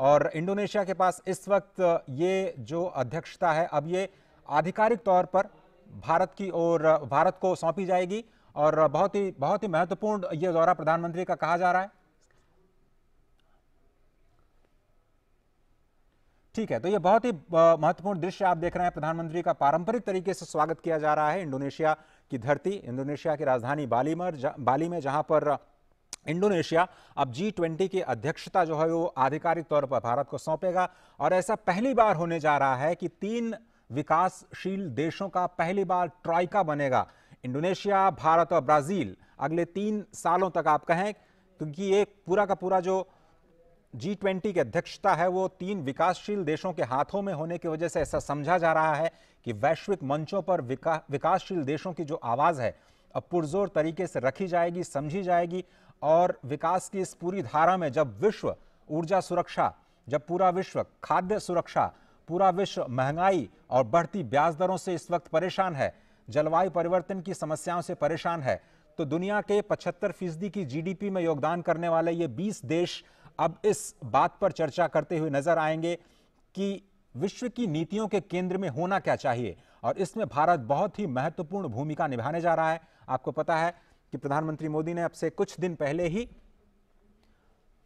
और इंडोनेशिया के पास इस वक्त ये जो अध्यक्षता है, अब ये आधिकारिक तौर पर भारत की ओर भारत को सौंपी जाएगी और बहुत ही महत्वपूर्ण ये दौरा प्रधानमंत्री का कहा जा रहा है। ठीक है, तो ये बहुत ही महत्वपूर्ण दृश्य आप देख रहे हैं। प्रधानमंत्री का पारंपरिक तरीके से स्वागत किया जा रहा है इंडोनेशिया की धरती, इंडोनेशिया की राजधानी बाली में, जहां पर इंडोनेशिया अब G20 की अध्यक्षता जो है वो आधिकारिक तौर पर भारत को सौंपेगा। और ऐसा पहली बार होने जा रहा है कि 3 विकासशील देशों का पहली बार ट्राइका बनेगा, इंडोनेशिया, भारत और ब्राजील। अगले 3 सालों तक आप कहें, क्योंकि ये पूरा का पूरा जो G20 की अध्यक्षता है वो 3 विकासशील देशों के हाथों में होने की वजह से ऐसा समझा जा रहा है कि वैश्विक मंचों पर विकासशील देशों की जो आवाज है अब पुरजोर तरीके से रखी जाएगी, समझी जाएगी। और विकास की इस पूरी धारा में जब विश्व ऊर्जा सुरक्षा, जब पूरा विश्व खाद्य सुरक्षा, पूरा विश्व महंगाई और बढ़ती ब्याज दरों से इस वक्त परेशान है, जलवायु परिवर्तन की समस्याओं से परेशान है, तो दुनिया के 75% की जीडीपी में योगदान करने वाले ये 20 देश अब इस बात पर चर्चा करते हुए नजर आएंगे कि विश्व की नीतियों के केंद्र में होना क्या चाहिए। और इसमें भारत बहुत ही महत्वपूर्ण भूमिका निभाने जा रहा है। आपको पता है कि प्रधानमंत्री मोदी ने अब से कुछ दिन पहले ही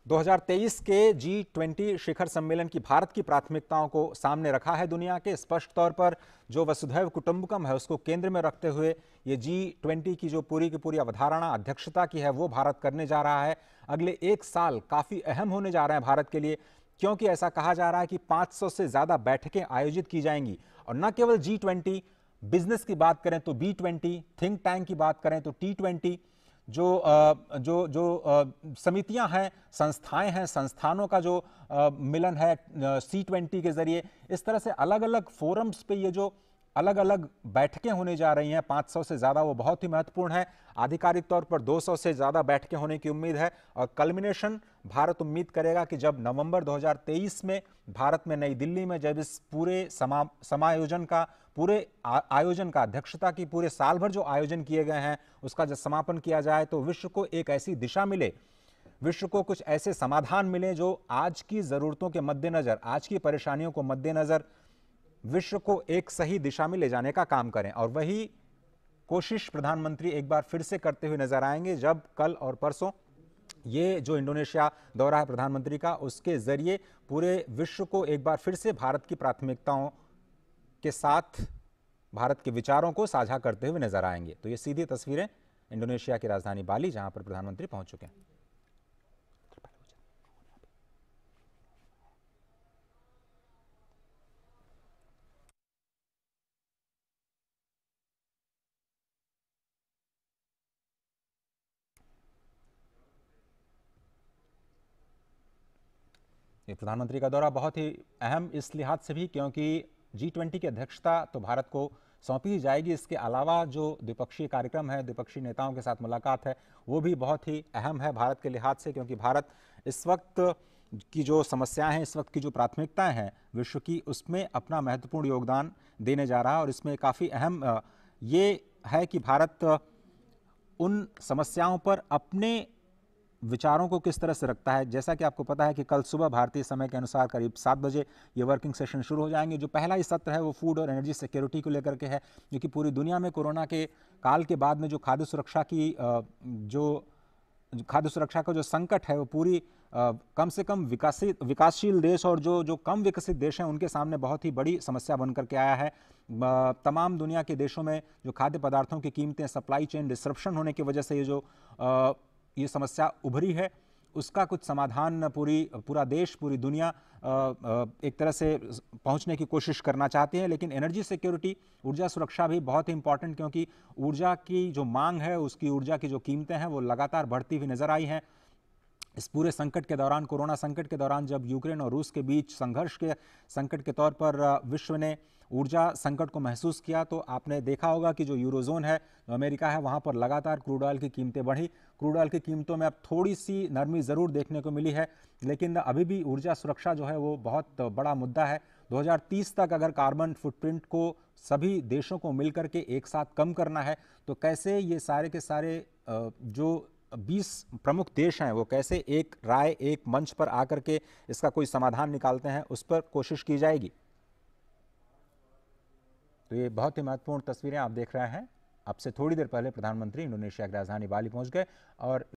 2023 के G20 शिखर सम्मेलन की भारत की प्राथमिकताओं को सामने रखा है दुनिया के। स्पष्ट तौर पर जो वसुधैव कुटुंबकम है उसको केंद्र में रखते हुए ये G20 की जो पूरी की पूरी अवधारणा अध्यक्षता की है वो भारत करने जा रहा है। अगले 1 साल काफी अहम होने जा रहे हैं भारत के लिए, क्योंकि ऐसा कहा जा रहा है कि 500 से ज्यादा बैठकें आयोजित की जाएंगी। और न केवल G20, बिजनेस की बात करें तो B20, थिंक टैंक की बात करें तो T20, जो समितियां हैं, संस्थाएं हैं, संस्थानों का जो मिलन है C20 के जरिए, इस तरह से अलग अलग फोरम्स पे ये जो अलग अलग बैठकें होने जा रही हैं 500 से ज्यादा, वो बहुत ही महत्वपूर्ण है। आधिकारिक तौर पर 200 से ज्यादा बैठकें होने की उम्मीद है। और कल्मिनेशन भारत उम्मीद करेगा कि जब नवंबर 2023 में भारत में नई दिल्ली में जब इस पूरे समायोजन का, पूरे आयोजन का, अध्यक्षता की पूरे साल भर जो आयोजन किए गए हैं उसका जब समापन किया जाए तो विश्व को एक ऐसी दिशा मिले, विश्व को कुछ ऐसे समाधान मिले जो आज की जरूरतों के मद्देनजर, आज की परेशानियों को मद्देनजर विश्व को एक सही दिशा में ले जाने का काम करें। और वही कोशिश प्रधानमंत्री एक बार फिर से करते हुए नजर आएंगे जब कल और परसों ये जो इंडोनेशिया दौरा है प्रधानमंत्री का, उसके जरिए पूरे विश्व को एक बार फिर से भारत की प्राथमिकताओं के साथ भारत के विचारों को साझा करते हुए नजर आएंगे। तो ये सीधी तस्वीरें इंडोनेशिया की राजधानी बाली, जहां पर प्रधानमंत्री पहुंच चुके हैं। ये प्रधानमंत्री का दौरा बहुत ही अहम इस लिहाज से भी क्योंकि G20 की अध्यक्षता तो भारत को सौंपी ही जाएगी। इसके अलावा जो द्विपक्षीय कार्यक्रम है, द्विपक्षीय नेताओं के साथ मुलाकात है, वो भी बहुत ही अहम है भारत के लिहाज से, क्योंकि भारत इस वक्त की जो समस्याएं हैं, इस वक्त की जो प्राथमिकताएं हैं विश्व की, उसमें अपना महत्वपूर्ण योगदान देने जा रहा है। और इसमें काफ़ी अहम ये है कि भारत उन समस्याओं पर अपने विचारों को किस तरह से रखता है। जैसा कि आपको पता है कि कल सुबह भारतीय समय के अनुसार करीब 7 बजे ये वर्किंग सेशन शुरू हो जाएंगे। जो पहला ही सत्र है वो फूड और एनर्जी सिक्योरिटी को लेकर के है, क्योंकि पूरी दुनिया में कोरोना के काल के बाद में जो खाद्य सुरक्षा की खाद्य सुरक्षा का जो संकट है वो पूरी कम से कम विकासशील देश और जो कम विकसित देश हैं उनके सामने बहुत ही बड़ी समस्या बन करके आया है। तमाम दुनिया के देशों में जो खाद्य पदार्थों की कीमतें, सप्लाई चेन डिसरप्शन होने की वजह से ये समस्या उभरी है, उसका कुछ समाधान पूरा देश, पूरी दुनिया एक तरह से पहुंचने की कोशिश करना चाहते हैं। लेकिन एनर्जी सिक्योरिटी, ऊर्जा सुरक्षा भी बहुत ही इंपॉर्टेंट, क्योंकि ऊर्जा की जो मांग है, उसकी ऊर्जा की जो कीमतें हैं वो लगातार बढ़ती हुई नजर आई हैं। इस पूरे संकट के दौरान, कोरोना संकट के दौरान, जब यूक्रेन और रूस के बीच संघर्ष के संकट के तौर पर विश्व ने ऊर्जा संकट को महसूस किया, तो आपने देखा होगा कि जो यूरोजोन है, जो अमेरिका है, वहाँ पर लगातार क्रूड ऑयल की कीमतें बढ़ी। क्रूड ऑयल की कीमतों में अब थोड़ी सी नरमी ज़रूर देखने को मिली है, लेकिन अभी भी ऊर्जा सुरक्षा जो है वो बहुत बड़ा मुद्दा है। 2030 तक अगर कार्बन फुटप्रिंट को सभी देशों को मिलकर के एक साथ कम करना है, तो कैसे ये सारे के सारे जो 20 प्रमुख देश हैं वो कैसे एक राय, एक मंच पर आकर के इसका कोई समाधान निकालते हैं, उस पर कोशिश की जाएगी। तो ये बहुत ही महत्वपूर्ण तस्वीरें आप देख रहे हैं। अब से थोड़ी देर पहले प्रधानमंत्री इंडोनेशिया की राजधानी बाली पहुंच गए और